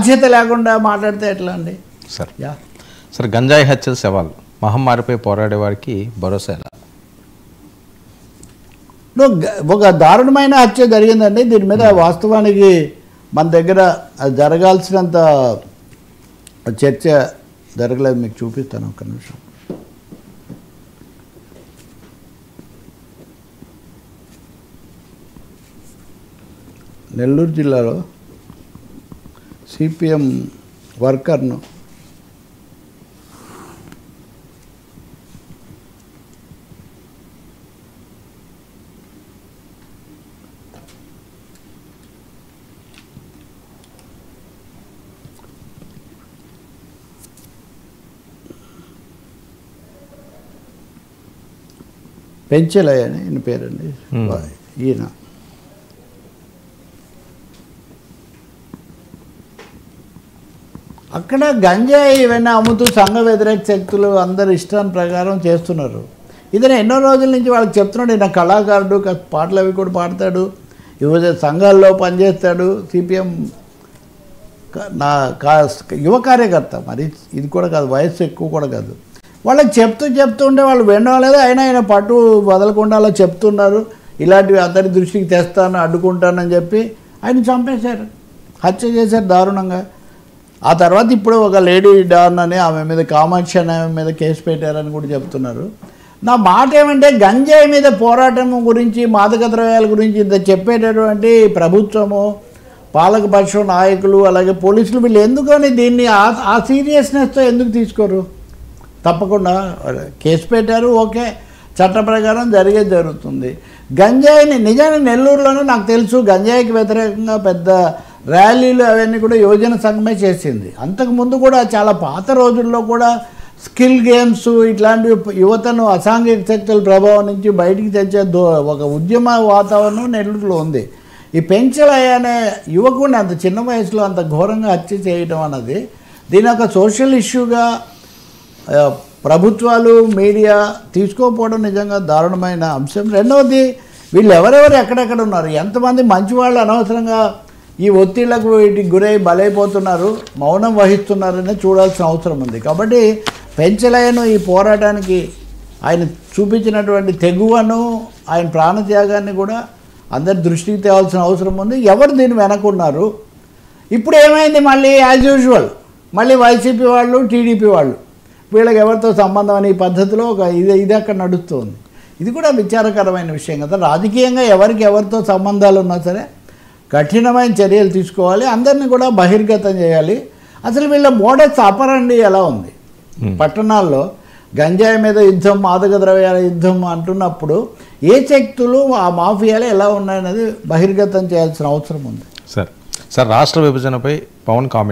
బాధ్యత లేకుండా మాట్లాడితే ఎట్లా అండి? సార్ సార్ గంజాయి హత్యల సవాల్ మహమ్మారిపై పోరాడే వారికి భరోసా ఎలా? ఒక దారుణమైన హత్య జరిగిందండి. దీని మీద వాస్తవానికి మన దగ్గర జరగాల్సినంత చర్చ జరగలేదు. మీకు చూపిస్తాను ఒక్క నిమిషం. నెల్లూరు జిల్లాలో సిపిఎం వర్కర్ను పెంచలయ్య అని ఈయన పేరండి. ఈయన అక్కడ గంజాయి ఇవన్నీ అమ్ముతూ సంఘ వ్యతిరేక శక్తులు అందరు ఇష్టాన్ని ప్రకారం చేస్తున్నారు. ఇతను ఎన్నో రోజుల నుంచి వాళ్ళకి చెప్తున్నాడు, ఈయన కళాకారుడు, పాటలు అవి కూడా పాడతాడు, సంఘాల్లో పనిచేస్తాడు, సిపిఎం యువ కార్యకర్త. మరి ఇది కూడా కాదు, వయస్సు ఎక్కువ కూడా కాదు. వాళ్ళకి చెప్తూ ఉంటే వాళ్ళు వినలేదు. అయినా ఆయన పట్టు వదలకుండా అలా చెప్తున్నారు. ఇలాంటివి అందరి దృష్టికి తెస్తాను, అడ్డుకుంటానని చెప్పి ఆయన చంపేశారు, హత్య చేశారు దారుణంగా. ఆ తర్వాత ఇప్పుడు ఒక లేడీ డాన్ అని ఆమె మీద, కామాక్షి అనే ఆమె మీద కేసు పెట్టారని కూడా చెప్తున్నారు. నా మాట ఏమంటే గంజాయి మీద పోరాటం గురించి, మాదక ద్రవ్యాల గురించి ఇంత చెప్పేటటువంటి ప్రభుత్వము, పాలకపక్ష నాయకులు, అలాగే పోలీసులు వీళ్ళు ఎందుకని దీన్ని ఆ సీరియస్నెస్తో ఎందుకు తీసుకోరు? తప్పకుండా కేసు పెట్టారు, ఓకే, చట్ట ప్రకారం జరుగుతుంది. గంజాయిని నిజానికి నెల్లూరులోనే నాకు తెలుసు గంజాయికి వ్యతిరేకంగా పెద్ద ర్యాలీలు అవన్నీ కూడా యువజన సంఘమే చేసింది. అంతకుముందు కూడా చాలా పాత రోజుల్లో కూడా స్కిల్ గేమ్స్ ఇట్లాంటివి యువతను అసాంఘిక శక్తుల ప్రభావం నుంచి బయటికి తెచ్చే ఒక ఉద్యమ వాతావరణం నెల్లూరులో ఉంది. ఈ పెంచలయ్య అనే యువకుడిని అంత చిన్న వయసులో అంత ఘోరంగా హత్య చేయడం అన్నది దీని ఒక సోషల్ ఇష్యూగా ప్రభుత్వాలు, మీడియా తీసుకోకపోవడం నిజంగా దారుణమైన అంశం. రెండవది, వీళ్ళు ఎవరెవరు ఎక్కడెక్కడ ఉన్నారు, ఎంతమంది మంచి వాళ్ళు అనవసరంగా ఈ ఒత్తిళ్లకు వీటికి గురై బలైపోతున్నారు, మౌనం వహిస్తున్నారనే చూడాల్సిన అవసరం ఉంది. కాబట్టి పెంచలయ్యను ఈ పోరాటానికి ఆయన చూపించినటువంటి తెగువను, ఆయన ప్రాణత్యాగాన్ని కూడా అందరి దృష్టికి తేవాల్సిన అవసరం ఉంది. ఎవరు దీన్ని వెనకున్నారు? ఇప్పుడు ఏమైంది? మళ్ళీ యాజ్ యూజువల్ మళ్ళీ వైసీపీ వాళ్ళు, టీడీపీ వాళ్ళు, వీళ్ళకి ఎవరితో సంబంధం అనే పద్ధతిలో ఒక ఇది అక్కడ నడుస్తుంది. ఇది కూడా విచారకరమైన విషయం కదా. రాజకీయంగా ఎవరితో సంబంధాలు ఉన్నా సరే కఠినమైన చర్యలు తీసుకోవాలి, అందరినీ కూడా బహిర్గతం చేయాలి. అసలు వీళ్ళ మోడల్స్ ఆపరండి ఎలా ఉంది? పట్టణాల్లో గంజాయి మీద యుద్ధం, మాదక ద్రవ్యాల యుద్ధం అంటున్నప్పుడు ఏ శక్తులు, ఆ మాఫియాలు ఎలా ఉన్నాయనేది బహిర్గతం చేయాల్సిన అవసరం ఉంది. సార్ రాష్ట్ర విభజనపై పవన్ కామెంట్